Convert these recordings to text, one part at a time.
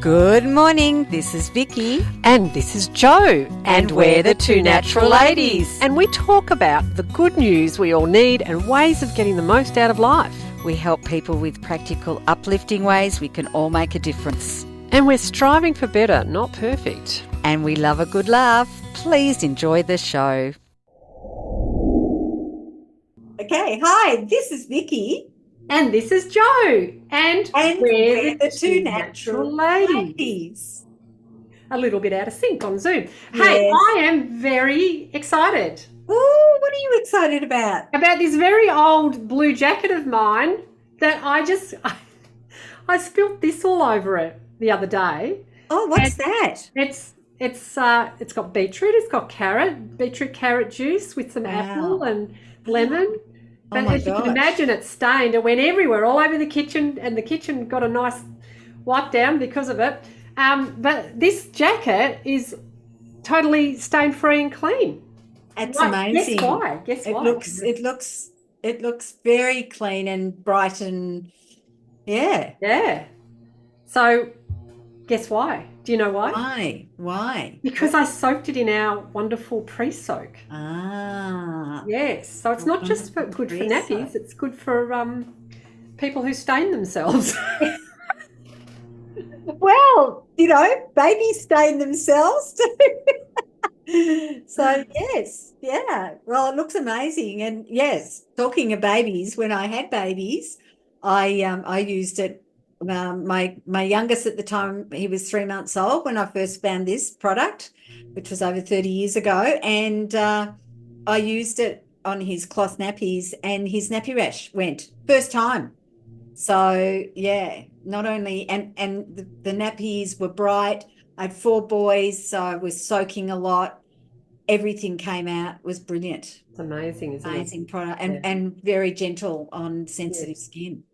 Good morning, this is Vicki. And this is Jo. And we're the Two Natural Ladies. And we talk about the good news we all need and ways of getting the most out of life. We help people with practical, uplifting ways we can all make a difference. And we're striving for better, not perfect. And we love a good laugh. Please enjoy the show. Okay, hi, this is Vicki. And this is Jo. And we're the Two Natural Ladies. A little bit out of sync on Zoom. Hey, Yes. I am very excited. Oh, what are you excited about? About this very old blue jacket of mine that I spilled this all over it the other day. Oh, what's that? It's got beetroot, it's got beetroot carrot juice with some apple and lemon. But my as you gosh. can imagine, it's stained. It went everywhere, all over the kitchen, and the kitchen got a nice wipe down because of it. But this jacket is totally stain-free and clean. It's Like, amazing. Guess why? It looks very clean and bright and yeah. Yeah. So, guess why? Do you know why? Why? Because I soaked it in our wonderful pre-soak. Ah. Yes. So it's not just good for nappies; it's good for people who stain themselves. Well, babies stain themselves too. So yes, yeah. Well, it looks amazing, and yes, talking of babies, when I had babies, I used it. My youngest at the time, he was 3 months old when I first found this product, which was over 30 years ago, and I used it on his cloth nappies, and his nappy rash went first time. So yeah, not only and the nappies were bright. I had 4 boys, so I was soaking a lot. Everything came out. It was brilliant. It's amazing, isn't it? Amazing product, and very gentle on sensitive skin.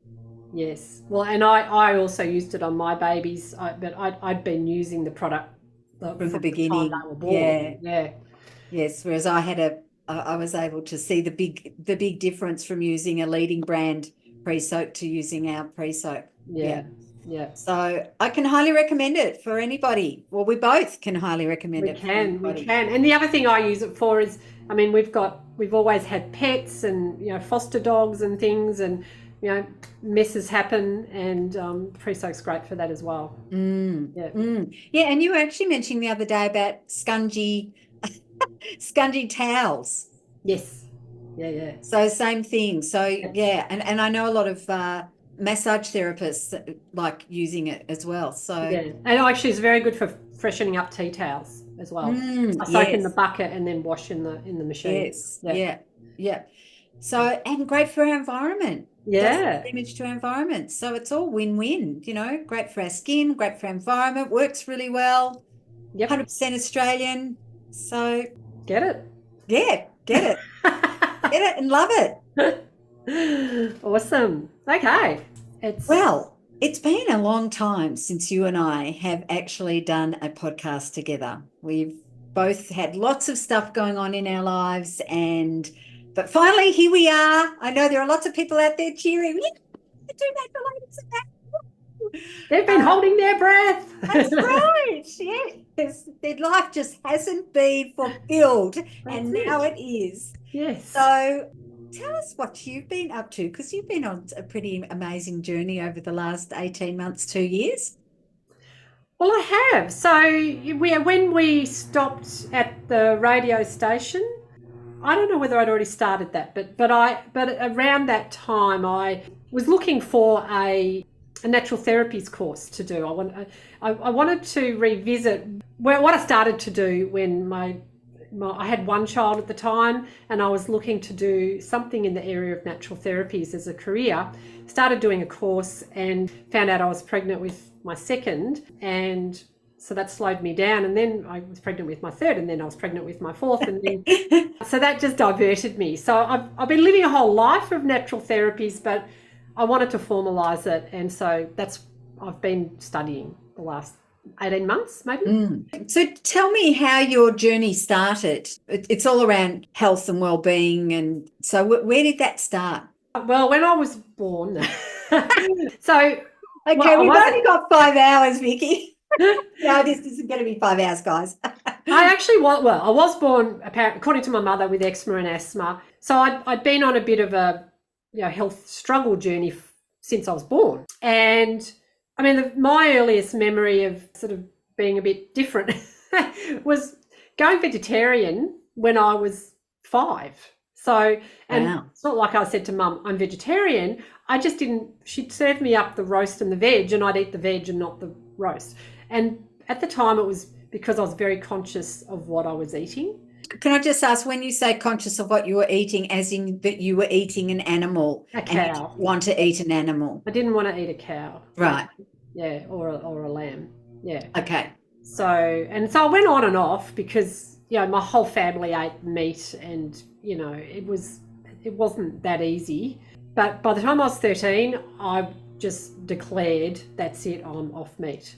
Yes. Well, and I also used it on my babies, but I'd been using the product From the beginning. time they were born. Yeah. Yes. Whereas I was able to see the big difference from using a leading brand pre-soak to using our pre-soak. Yeah. So I can highly recommend it for anybody. Well, we both can highly recommend it. We can. And the other thing I use it for is, I mean, we've always had pets and, foster dogs and things, and, messes happen, and pre-soak's great for that as well. Yeah, and you were actually mentioning the other day about scungy towels. Yes. Yeah. So same thing. So yeah, and I know a lot of massage therapists that like using it as well. So yeah, and actually it's very good for freshening up tea towels as well. I soak in the bucket and then wash in the machine. Yes. Yeah. So, and great for our environment. Yeah. Does damage to our environment. So it's all win-win, great for our skin, great for our environment, works really well. Yep. 100% Australian. So get it. Yeah, get it. Get it and love it. Awesome. Okay. It's been a long time since you and I have actually done a podcast together. We've both had lots of stuff going on in our lives, but finally here we are. I know there are lots of people out there cheering. The Two Natural Ladies are back. They've been holding their breath. That's right. Yes. Their life just hasn't been fulfilled, and now it is. Yes. So tell us what you've been up to, because you've been on a pretty amazing journey over the last 18 months, 2 years. Well, I have. So when we stopped at the radio station, I don't know whether I'd already started that, but around that time I was looking for a natural therapies course to do. I wanted to revisit what I started to do when I had one child at the time, and I was looking to do something in the area of natural therapies as a career. Started doing a course and found out I was pregnant with my second, and so that slowed me down. And then I was pregnant with my third, and then I was pregnant with my fourth, and then so that just diverted me. So I've been living a whole life of natural therapies, but I wanted to formalise it, and so I've been studying the last 18 months maybe. So tell me how your journey started. It's all around health and well-being, and so where did that start? Well, when I was born. So Okay, we've only got 5 hours, Vicki. No, this isn't going to be 5 hours, guys. I actually was, well, I was born, apparently, according to my mother, with eczema and asthma. So I'd been on a bit of a health struggle journey since I was born. And I mean, my earliest memory of sort of being a bit different was going vegetarian when I was 5. So, and Wow. it's not like I said to Mum, I'm vegetarian. I just didn't, she'd serve me up the roast and the veg, and I'd eat the veg and not the roast. And at the time, it was because I was very conscious of what I was eating. Can I just ask, when you say conscious of what you were eating, as in that you were eating an animal, A and you cow. didn't want to eat an animal? I didn't want to eat a cow. Right. Yeah, or a lamb. Yeah. Okay. So I went on and off because, my whole family ate meat, and, it wasn't that easy. But by the time I was 13, I just declared, that's it, I'm off meat.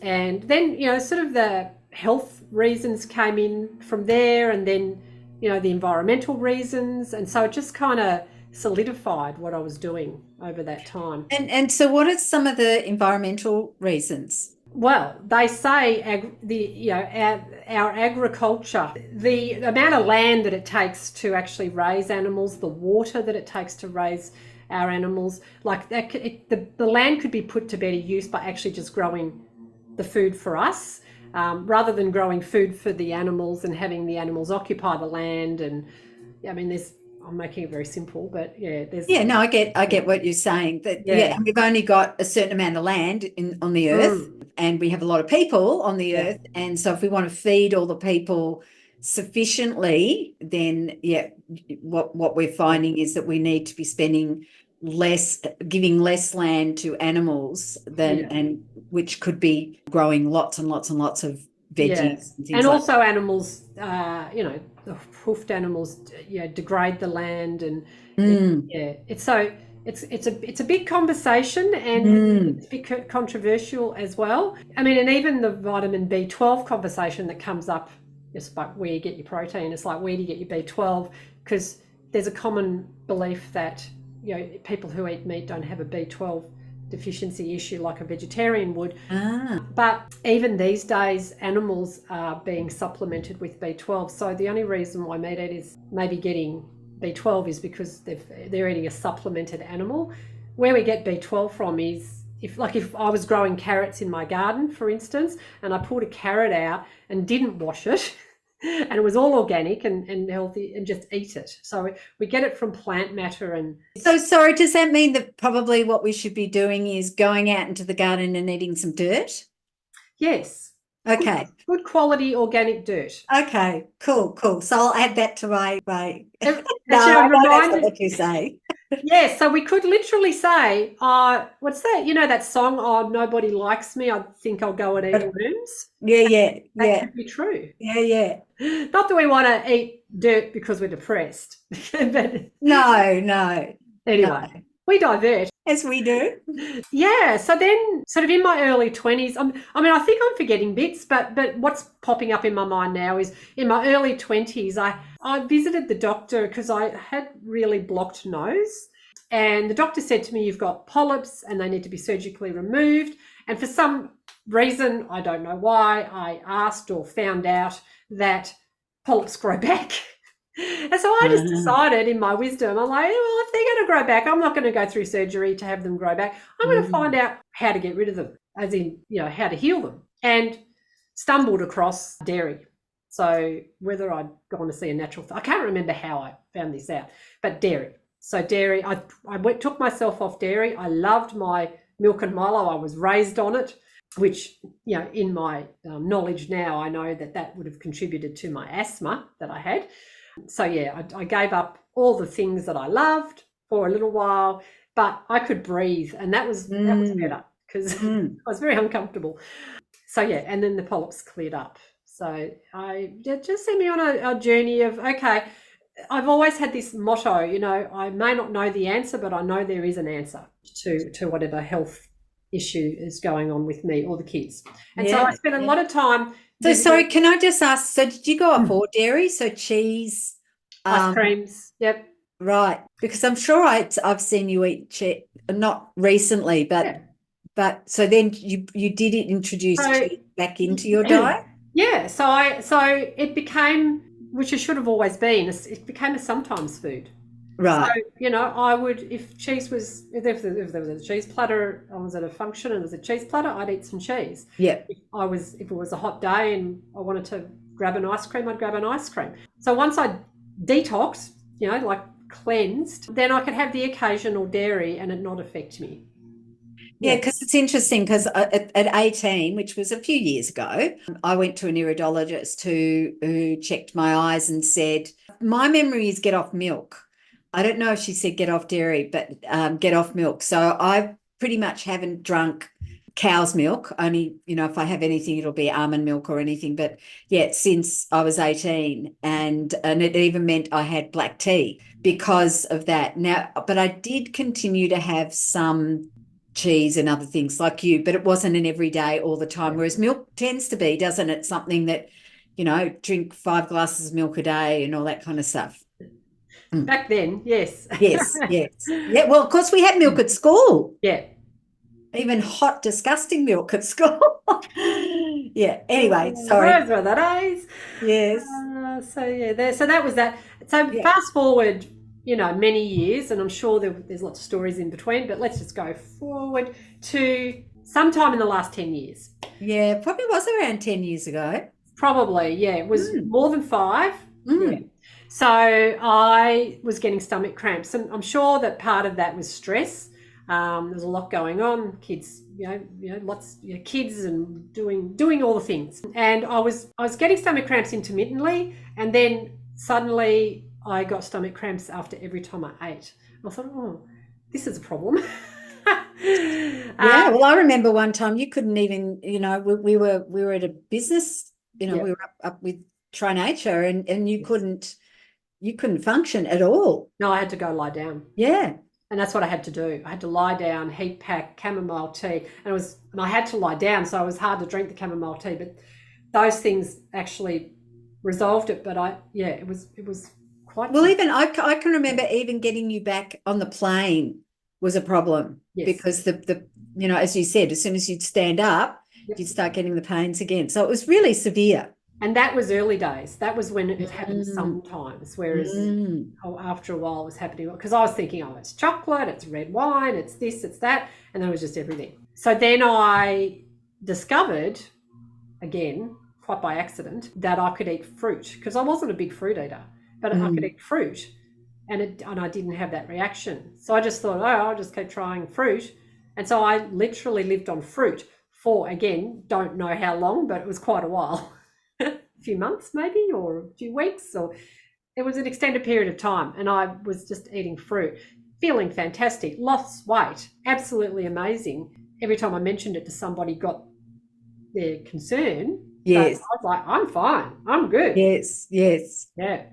And then, sort of the health reasons came in from there, and then, the environmental reasons. And so it just kind of solidified what I was doing over that time. And so what are some of the environmental reasons? Well, they say our agriculture, the amount of land that it takes to actually raise animals, the water that it takes to raise our animals, like that, the land could be put to better use by actually just growing the food for us, rather than growing food for the animals and having the animals occupy the land. And I mean, I'm making it very simple, but I get what you're saying. That and we've only got a certain amount of land on the earth, and we have a lot of people on the earth, and so if we want to feed all the people sufficiently, then what we're finding is that we need to be giving less land to animals and which could be growing lots and lots and lots of veggies and things and like also that. Animals, the hoofed animals, degrade the land, and it's a big conversation, and it's a bit controversial as well. I mean, and even the vitamin B12 conversation that comes up, it's like, where you get your protein. It's like, where do you get your B12? Because there's a common belief that people who eat meat don't have a B12 deficiency issue like a vegetarian would. But even these days, animals are being supplemented with B12. So the only reason why meat eaters may be getting B12 is because they're eating a supplemented animal. Where we get B12 from is, if I was growing carrots in my garden, for instance, and I pulled a carrot out and didn't wash it, and it was all organic and healthy, and just eat it. So we get it from plant matter. And so, sorry, does that mean that probably what we should be doing is going out into the garden and eating some dirt? Yes. Okay. Good quality organic dirt. Okay, cool. So I'll add that to my no, That's not what you say. Yes, so we could literally say, what's that? That song, "Oh, nobody likes me, I think I'll go and eat worms." That could be true. Yeah. Not that we want to eat dirt because we're depressed. But No. Anyway, we divert. As we do. Yeah, so then sort of in my early 20s, I think I'm forgetting bits, but what's popping up in my mind now is in my early 20s, I visited the doctor because I had really blocked nose. And the doctor said to me, you've got polyps and they need to be surgically removed. And for some reason, I don't know why, I asked or found out that polyps grow back. And so I just decided in my wisdom, I'm like, well, if they're going to grow back, I'm not going to go through surgery to have them grow back. I'm going to find out how to get rid of them, as in, how to heal them. And stumbled across dairy. So whether I'd gone to see a natural, I can't remember how I found this out, but dairy. So dairy, I took myself off dairy. I loved my milk and Milo. I was raised on it, which, in my knowledge now, I know that would have contributed to my asthma that I had. So I gave up all the things that I loved for a little while, but I could breathe, and that was better because I was very uncomfortable. So and then the polyps cleared up. So I just sent me on a journey of, okay, I've always had this motto, I may not know the answer, but I know there is an answer to whatever health issue is going on with me or the kids. And so I spent a lot of time. So sorry, can I just ask, so did you go up for dairy? So cheese? Ice creams, yep. Right, because I'm sure I've seen you eat cheese, not recently, but but so then you did introduce So- cheese back into your diet? Yeah, so it became, which it should have always been, it became a sometimes food. Right. So, you know, I would, if cheese was, if there was a cheese platter, I was at a function and there was a cheese platter, I'd eat some cheese. Yeah. If it was a hot day and I wanted to grab an ice cream, I'd grab an ice cream. So once I detoxed, you know, like cleansed, then I could have the occasional dairy and it not affect me. Yeah, because it's interesting because at 18, which was a few years ago, I went to an iridologist who checked my eyes and said, my memory is get off milk. I don't know if she said get off dairy, but get off milk. So I pretty much haven't drunk cow's milk. Only, you know, if I have anything, it'll be almond milk or anything. But yeah, since I was 18, and it even meant I had black tea because of that. Now, but I did continue to have some cheese and other things like you, but it wasn't an everyday all the time, whereas milk tends to be, doesn't it? Something that, you know, drink 5 glasses of milk a day and all that kind of stuff. Back then, yes. Yes, yes. Yeah, well, of course we had milk at school. Yeah. Even hot, disgusting milk at school. Yeah, anyway, sorry. Those were the days. Yes. So that was that. So Yeah. fast forward, you know, many years, and I'm sure there's lots of stories in between, but let's just go forward to sometime in the last 10 years. Yeah, probably was around 10 years ago. Probably, yeah. It was more than 5. Mm. Yeah. So I was getting stomach cramps, and I'm sure that part of that was stress. There's a lot going on, kids, lots, kids and doing all the things. And I was getting stomach cramps intermittently, and then suddenly I got stomach cramps after every time I ate. I thought, oh, this is a problem. Yeah, well, I remember one time you couldn't even, you know, we were at a business, you know, we were up with Tri Nature, and you couldn't function at all. No, I had to go lie down. Yeah. And that's what I had to do. I had to lie down, heat pack, chamomile tea, and I had to lie down, so it was hard to drink the chamomile tea. But those things actually resolved it. But it was quite. Well, even I can remember even getting you back on the plane was a problem. Yes. Because the you know, as you said, as soon as you'd stand up, you'd start getting the pains again. So it was really severe. And that was early days. That was when it happened sometimes, whereas after a while it was happening. Because I was thinking, oh, it's chocolate, it's red wine, it's this, it's that. And then it was just everything. So then I discovered, again, quite by accident, that I could eat fruit. Because I wasn't a big fruit eater, but I could eat fruit. And I didn't have that reaction. So I just thought, oh, I'll just keep trying fruit. And so I literally lived on fruit for, again, don't know how long, but it was quite a while. A few months maybe, or a few weeks, or it was an extended period of time, and I was just eating fruit, feeling fantastic, lost weight, absolutely amazing. Every time I mentioned it to somebody, got their concern. Yes. I was like, I'm fine, I'm good. Yes, yes. Yeah.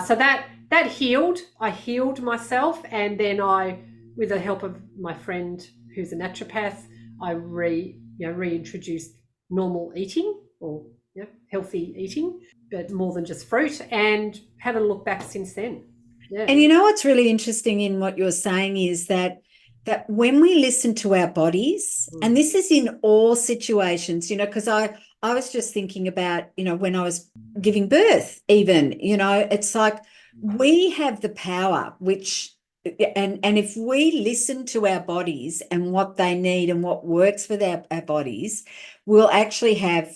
So that healed. I healed myself, and then with the help of my friend who's a naturopath, I reintroduced normal eating, or healthy eating, but more than just fruit, and haven't looked back since then. Yeah. And you know what's really interesting in what you're saying is that when we listen to our bodies, and this is in all situations, you know, because I was just thinking about, you know, when I was giving birth, even, you know, it's like we have the power, and if we listen to our bodies and what they need and what works for our bodies, we'll actually have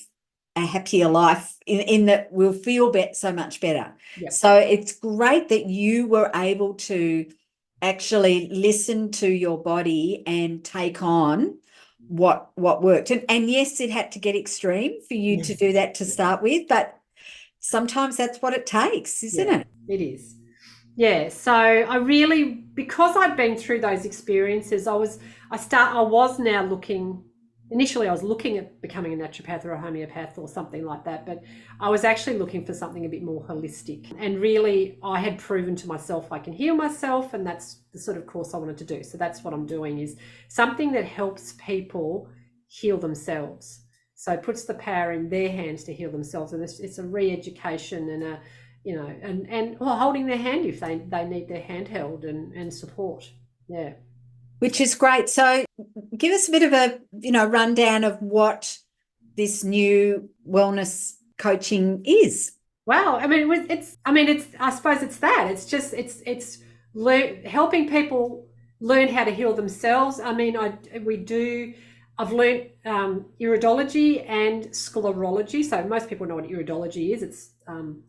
a happier life in that we'll feel so much better. Yep. So it's great that you were able to actually listen to your body and take on what worked. And yes, it had to get extreme for you to do that to start with, but sometimes that's what it takes, isn't it? It is. Yeah. So I really, because I'd been through those experiences, I was now looking. Initially, I was looking at becoming a naturopath or a homeopath or something like that, but I was actually looking for something a bit more holistic. And really, I had proven to myself I can heal myself, and that's the sort of course I wanted to do. So that's what I'm doing, is something that helps people heal themselves. So it puts the power in their hands to heal themselves, and it's a re-education and holding their hand if they need their hand held and support. Yeah. Which is great. So give us a bit of a, rundown of what this new wellness coaching is. Wow. I mean, I suppose it's that. It's just, it's helping people learn how to heal themselves. I mean, I've learned iridology and sclerology. So most people know what iridology is. It's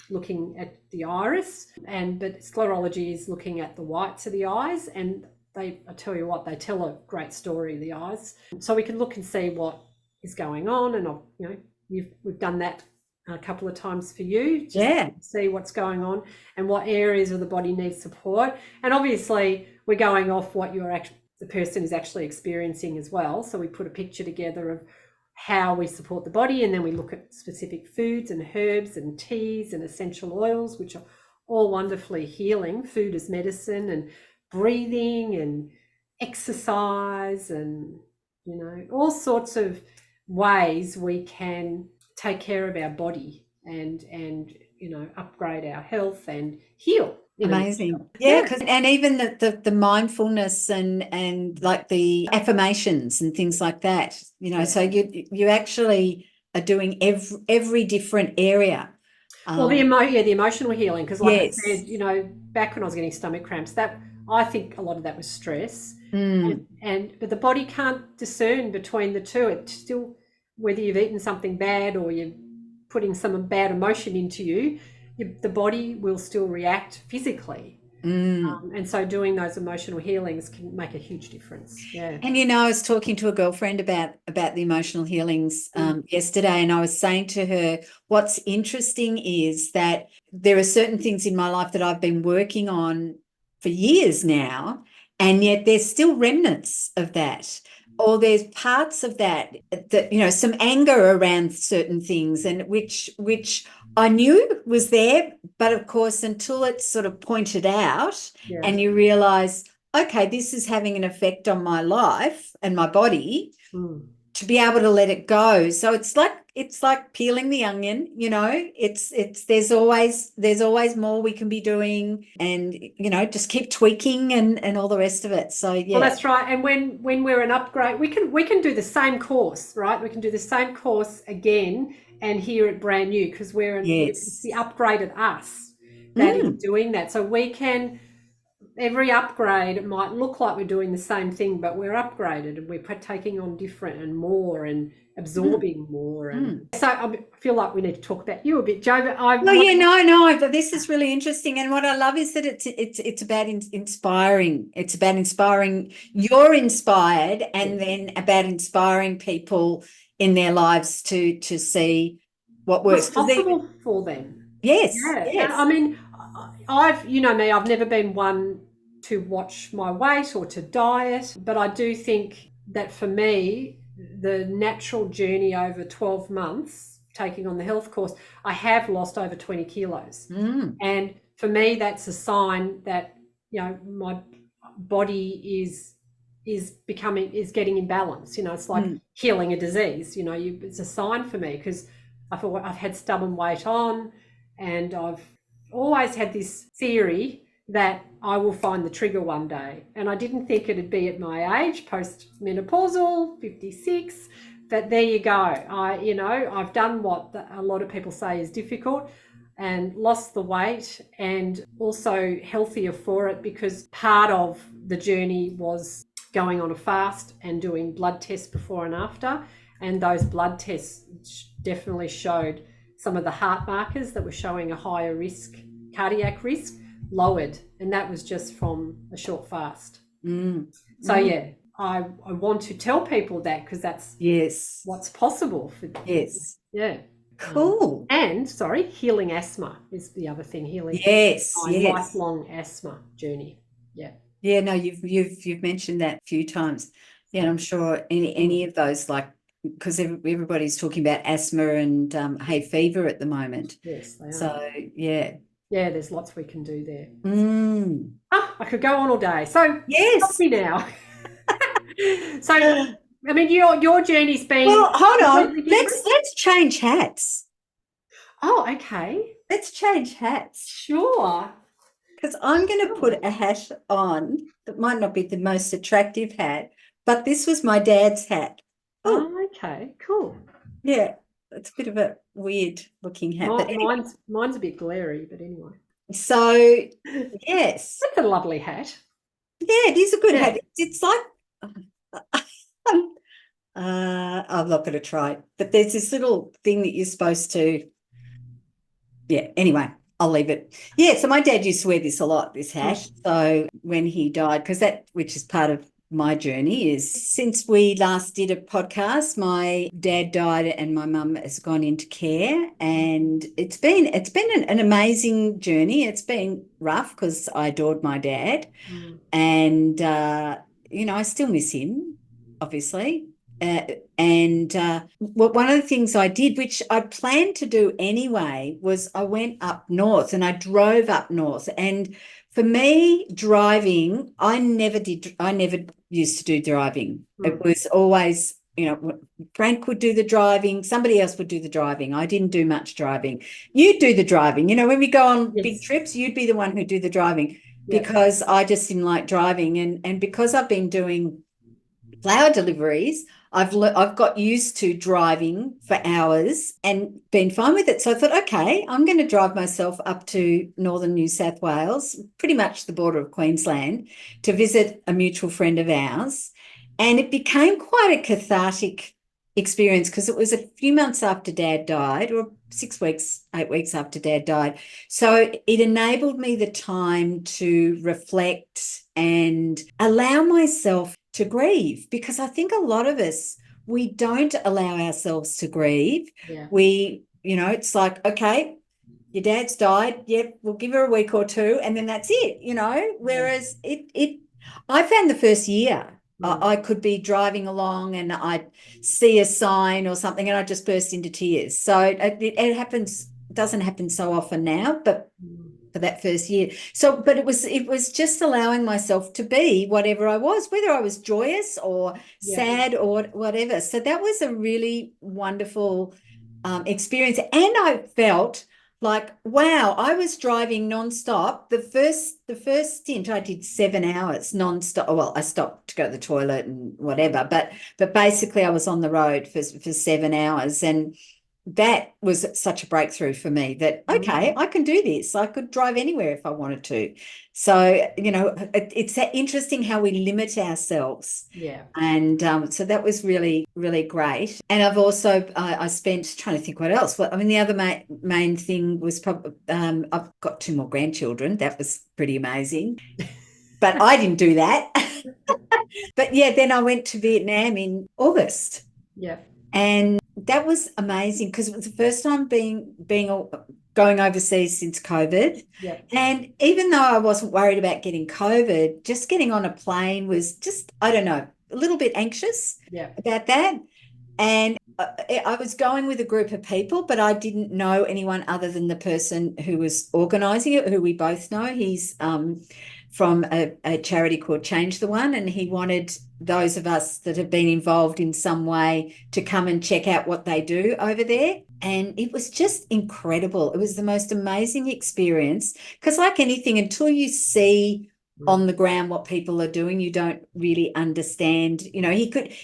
looking at the iris, but sclerology is looking at the whites of the eyes. And I tell you what, they tell a great story, the eyes. So we can look and see what is going on. And we've done that a couple of times for you, just to see what's going on and what areas of the body need support. And obviously we're going off what the person is actually experiencing as well. So we put a picture together of how we support the body, and then we look at specific foods and herbs and teas and essential oils, which are all wonderfully healing. Food as medicine, and breathing and exercise, and all sorts of ways we can take care of our body and upgrade our health and heal. Amazing. Yeah, and even the mindfulness and like the affirmations and things like that, so you actually are doing every different area. Well, the emotional healing, because like I said, back when I was getting stomach cramps, that I think a lot of that was stress. But the body can't discern between the two. It's still, whether you've eaten something bad or you're putting some bad emotion into you, the body will still react physically. And so doing those emotional healings can make a huge difference. Yeah. And I was talking to a girlfriend about the emotional healings yesterday, and I was saying to her, what's interesting is that there are certain things in my life that I've been working on for years now, and yet there's still remnants of that. Or there's parts of that some anger around certain things, and which I knew was there, but of course, until it's sort of pointed out and you realize, okay, this is having an effect on my life and my body, to be able to let it go. So it's like peeling the onion, there's always more we can be doing, and just keep tweaking and all the rest of it. So well, that's right. And when we're an upgrade, we can do the same course, right? We can do the same course again and hear it brand new, because it's the upgraded us that is doing that. So we can, every upgrade, it might look like we're doing the same thing, but we're upgraded and we're taking on different and more and absorbing more. And so I feel like we need to talk about you a bit, Jo. But this is really interesting. And what I love is that it's about inspiring. It's about inspiring. You're inspired, and then about inspiring people in their lives to see what works. What's possible for them. Yes. I mean, I've never been one to watch my weight or to diet, but I do think that for me, the natural journey over 12 months, taking on the health course, I have lost over 20 kilos. And for me, that's a sign that, my body is getting in balance. It's like healing a disease. It's a sign for me, because I've had stubborn weight on, and I've always had this theory that I will find the trigger one day. And I didn't think it'd be at my age, post-menopausal, 56, but there you go. I've done what a lot of people say is difficult, and lost the weight, and also healthier for it, because part of the journey was going on a fast and doing blood tests before and after. And those blood tests definitely showed some of the heart markers that were showing a higher risk, cardiac risk, lowered. And that was just from a short fast. So yeah, I want to tell people that, because that's what's possible for yeah. Cool. And healing asthma is the other thing. Healing lifelong asthma journey. Yeah, no, you've mentioned that a few times. Yeah, and I'm sure any of those, like, because everybody's talking about asthma and hay fever at the moment. Yes, they are. So yeah, there's lots we can do there. I could go on all day. So stop me now. So I mean, your journey's been. Well, hold on. Let's change hats. Oh, okay. Let's change hats. Sure. Because I'm going to put a hat on that might not be the most attractive hat, but this was my dad's hat. Oh, Oh, okay, cool. yeah. It's a bit of a weird looking hat. But anyway, Mine's a bit glary, but anyway. so yes. That's a lovely hat. Yeah, it is a good Yeah. hat. It's like I'm not going to try it, but there's this little thing that you're supposed to. Yeah, anyway, I'll leave it. Yeah, so my dad used to wear this a lot, this hat. So when he died, because which is part of my journey, is since we last did a podcast, my dad died and my mum has gone into care, and it's been an amazing journey. It's been rough because I adored my dad, and I still miss him, obviously. One of the things I did, which I planned to do anyway, was I went up north and I drove up north. And for me, driving, I never used to do driving. It was always, Frank would do the driving, somebody else would do the driving. I didn't do much driving. You'd do the driving. When we go on big trips, you'd be the one who'd do the driving because I just didn't like driving. And because I've been doing flower deliveries, I've got used to driving for hours and been fine with it. So I thought, okay, I'm going to drive myself up to northern New South Wales, pretty much the border of Queensland, to visit a mutual friend of ours. And it became quite a cathartic experience because it was a few months after Dad died, or 6 weeks, 8 weeks after Dad died. So it enabled me the time to reflect and allow myself to grieve, because I think a lot of us, we don't allow ourselves to grieve. Yeah. It's like, okay, your dad's died. Yep, we'll give her a week or two and then that's it, whereas I found the first year I could be driving along and I'd see a sign or something and I just burst into tears. So it happens, doesn't happen so often now, but for that first year. So, but it was just allowing myself to be whatever I was, whether I was joyous or sad or whatever. So that was a really wonderful experience. And I felt like, wow, I was driving nonstop. The first stint I did 7 hours nonstop. Well, I stopped to go to the toilet and whatever, but basically I was on the road for 7 hours, and that was such a breakthrough for me that, okay, I can do this. I could drive anywhere if I wanted to. So, it's interesting how we limit ourselves. Yeah. And so that was really, really great. And I've also, I spent trying to think what else. Well, I mean, the other main thing was probably, I've got 2 more grandchildren. That was pretty amazing. But I didn't do that. But yeah, then I went to Vietnam in August. Yeah. And that was amazing because it was the first time going overseas since COVID. Yeah. And even though I wasn't worried about getting COVID, just getting on a plane was just, I don't know, a little bit anxious about that. And I was going with a group of people, but I didn't know anyone other than the person who was organising it, who we both know. He's from a charity called Change the One, and he wanted those of us that have been involved in some way to come and check out what they do over there. And it was just incredible. It was the most amazing experience because, like anything, until you see on the ground what people are doing, you don't really understand.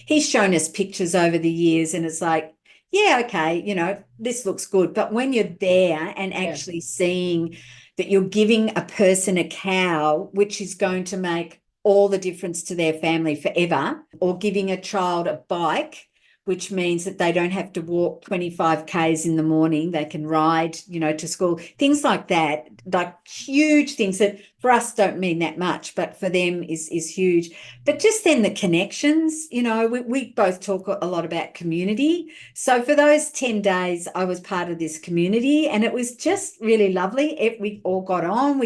He's shown us pictures over the years and it's like, yeah, okay, this looks good. But when you're there and actually seeing that you're giving a person a cow, which is going to make all the difference to their family forever, or giving a child a bike, which means that they don't have to walk 25 Ks in the morning. They can ride, to school, things like that, like huge things that for us don't mean that much, but for them is huge. But just then the connections, we both talk a lot about community. So for those 10 days, I was part of this community and it was just really lovely. We all got on.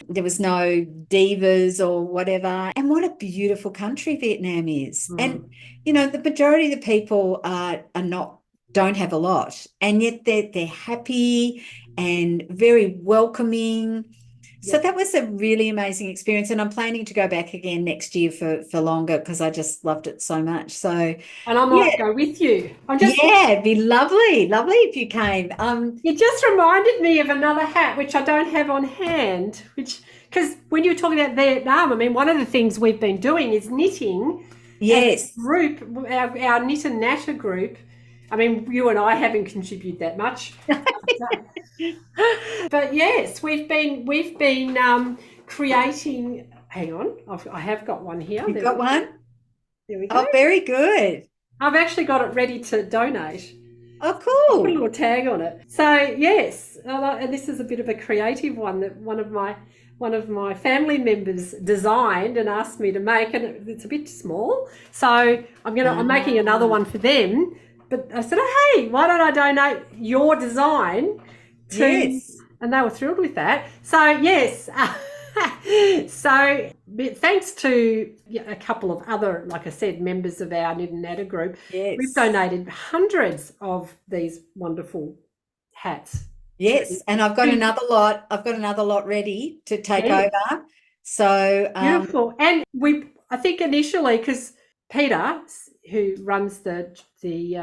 There was no divas or whatever. And what a beautiful country Vietnam is. And, the majority of the people don't have a lot, and yet they're happy and very welcoming. So that was a really amazing experience, and I'm planning to go back again next year for longer because I just loved it so much. So, and I might go with you. It'd be lovely if you came. You just reminded me of another hat which I don't have on hand, because when you were talking about Vietnam, I mean, one of the things we've been doing is knitting. Yes. Group, our knit and natter group, I mean, you and I haven't contributed that much. But yes, we've been creating. Hang on, I have got one here. You've got one? There we go. Oh, very good. I've actually got it ready to donate. Oh, I'll put a cool. little tag on it. So yes, and this is a bit of a creative one that one of my family members designed and asked me to make, and it's a bit small. So I'm making another one for them. But I said, oh, hey, why don't I donate your design to? Yes. And they were thrilled with that. So yes. So thanks to a couple of other, like I said, members of our Knit and Natter group, Yes. we've donated hundreds of these wonderful hats. Yes, and I've got another lot. I've got another lot ready to take over. So beautiful. And I think initially, because Peter, who runs the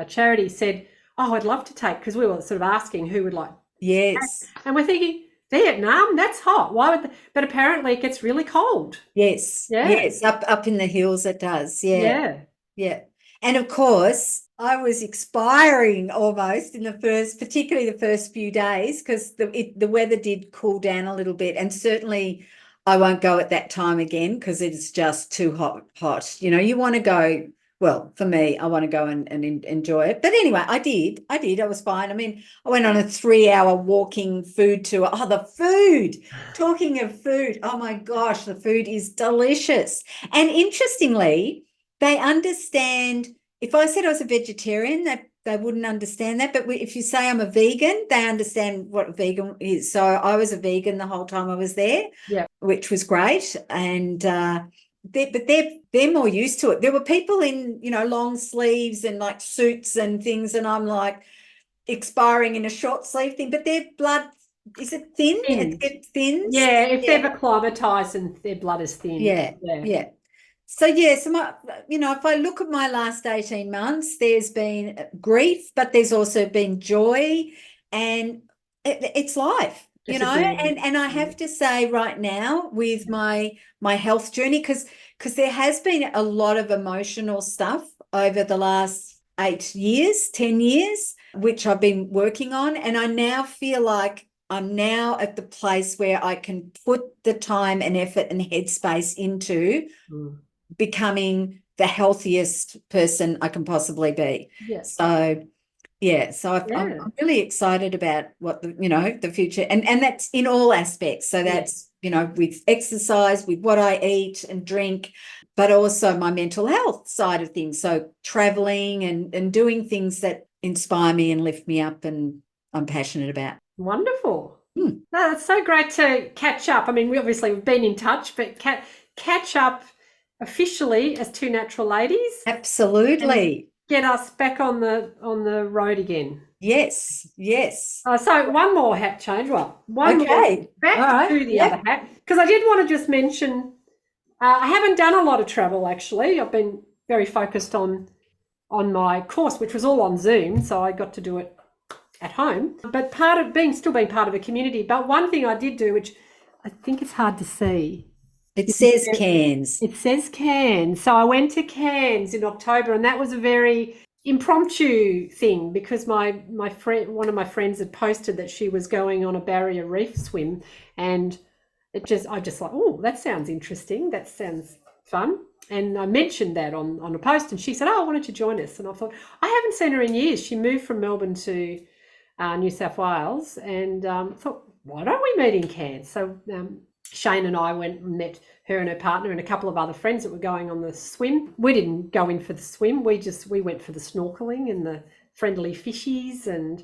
charity, said, "Oh, I'd love to take," because we were sort of asking who would like. yes, and we're thinking, Vietnam, that's hot. Why would? But apparently, it gets really cold. yes, Yeah. yes, up in the hills it does. Yeah, yeah. And of course, I was expiring almost in particularly the first few days, because the weather did cool down a little bit, and certainly I won't go at that time again because it's just too hot. You know, you want to go. Well, for me, I want to go and enjoy it. But anyway, I did. I was fine. I mean, I went on a 3-hour walking food tour. Oh, the food. Talking of food, oh my gosh, the food is delicious. And interestingly, they understand. If I said I was a vegetarian, they wouldn't understand that. But if you say I'm a vegan, they understand what a vegan is. So I was a vegan the whole time I was there, which was great. And they're more used to it. There were people in, long sleeves and like suits and things, and I'm like expiring in a short sleeve thing, but their blood, is it thin? It thins? Yeah, if they've acclimatized and their blood is thin. Yeah. So yes, if I look at my last 18 months, there's been grief, but there's also been joy, and it's life. And I have to say right now with my health journey, because there has been a lot of emotional stuff over the last 10 years, which I've been working on. And I now feel like I'm now at the place where I can put the time and effort and headspace into becoming the healthiest person I can possibly be. Yes. So I'm really excited about what the future, and that's in all aspects. So that's, with exercise, with what I eat and drink, but also my mental health side of things. So traveling and doing things that inspire me and lift me up, and I'm passionate about. Wonderful. No, it's so great to catch up. I mean, we've been in touch, but catch up officially as two natural ladies. Absolutely. Get us back on the road again. Yes. So one more hat change. Well, one more back to the other hat, because I did want to just mention I haven't done a lot of travel actually. I've been very focused on my course, which was all on Zoom, so I got to do it at home. But part of still being part of a community. But one thing I did do, which I think it's hard to see. It says Cairns. It says Cairns. So I went to Cairns in October, and that was a very impromptu thing, because my friend, one of my friends, had posted that she was going on a barrier reef swim, and I just like, oh, that sounds interesting. That sounds fun. And I mentioned that on a post, and she said, oh, why don't you join us? And I thought, I haven't seen her in years. She moved from Melbourne to New South Wales, and thought, why don't we meet in Cairns? So Shane and I went and met her and her partner and a couple of other friends that were going on the swim. We didn't go in for the swim. We went for the snorkeling and the friendly fishies, and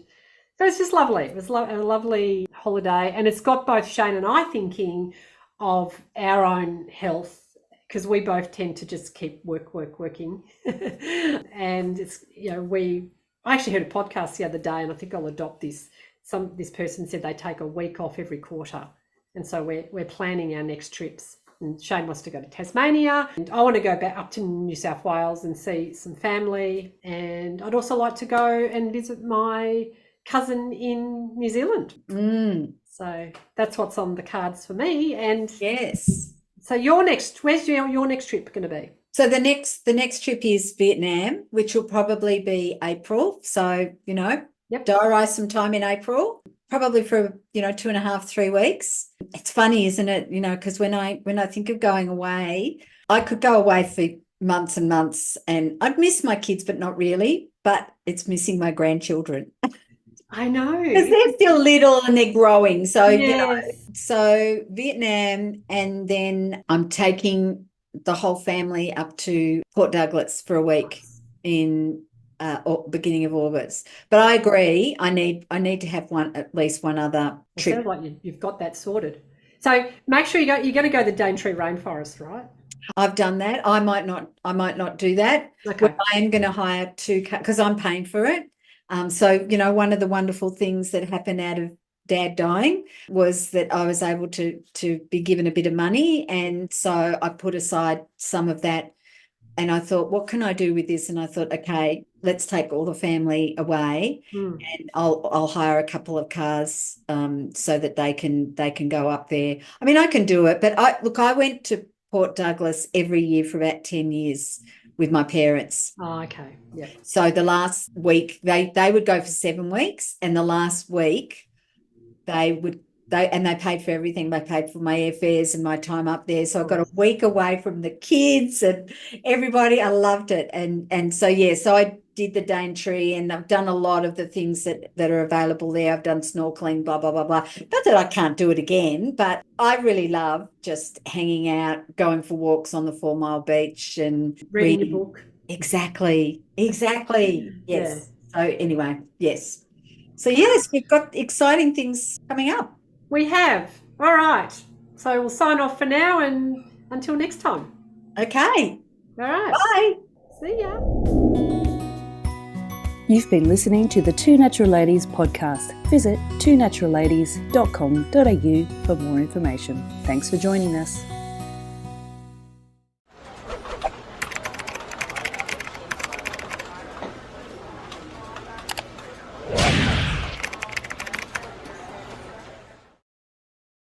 so it's just lovely. It was a lovely holiday, and it's got both Shane and I thinking of our own health, because we both tend to just keep working. And it's, I actually heard a podcast the other day, and I think I'll adopt this. This person said they take a week off every quarter. And so we're planning our next trips. And Shane wants to go to Tasmania, and I want to go back up to New South Wales and see some family. And I'd also like to go and visit my cousin in New Zealand. So that's what's on the cards for me. And yes. So where's your next trip going to be? So the next trip is Vietnam, which will probably be April. So, diarise some time in April, probably for, 2.5, 3 weeks. It's funny, isn't it? Because when I think of going away, I could go away for months and months and I'd miss my kids, but not really. But it's missing my grandchildren. I know. Because they're still little and they're growing. So, Yes. so Vietnam, and then I'm taking the whole family up to Port Douglas for a week in beginning of August. But I agree, I need to have at least one other It trip. sounds like you've got that sorted. So make sure you're going to go to the Daintree rainforest, right? I've done that. I might not do that. Okay. I am going to hire 2 cars because I'm paying for it. So, one of the wonderful things that happened out of Dad dying was that I was able to be given a bit of money. And so I put aside some of that and I thought, what can I do with this? And I thought, okay, let's take all the family away and I'll hire a couple of cars so that they can go up there. I mean, I can do it, but I went to Port Douglas every year for about 10 years with my parents. Oh, okay. Yeah. So the last week they would go for 7 weeks, and the last week they paid for everything. They paid for my airfares and my time up there. So I got a week away from the kids and everybody. I loved it. And so so I did the Daintree, and I've done a lot of the things that are available there. I've done snorkeling, blah, blah, blah, blah. Not that I can't do it again, but I really love just hanging out, going for walks on the 4 Mile Beach and Reading a book. Exactly. Yes. Yeah. So anyway, yes. So yes, we've got exciting things coming up. We have. All right. So we'll sign off for now and until next time. Okay. All right. Bye. See ya. You've been listening to the Two Natural Ladies podcast. Visit twonaturalladies.com.au for more information. Thanks for joining us.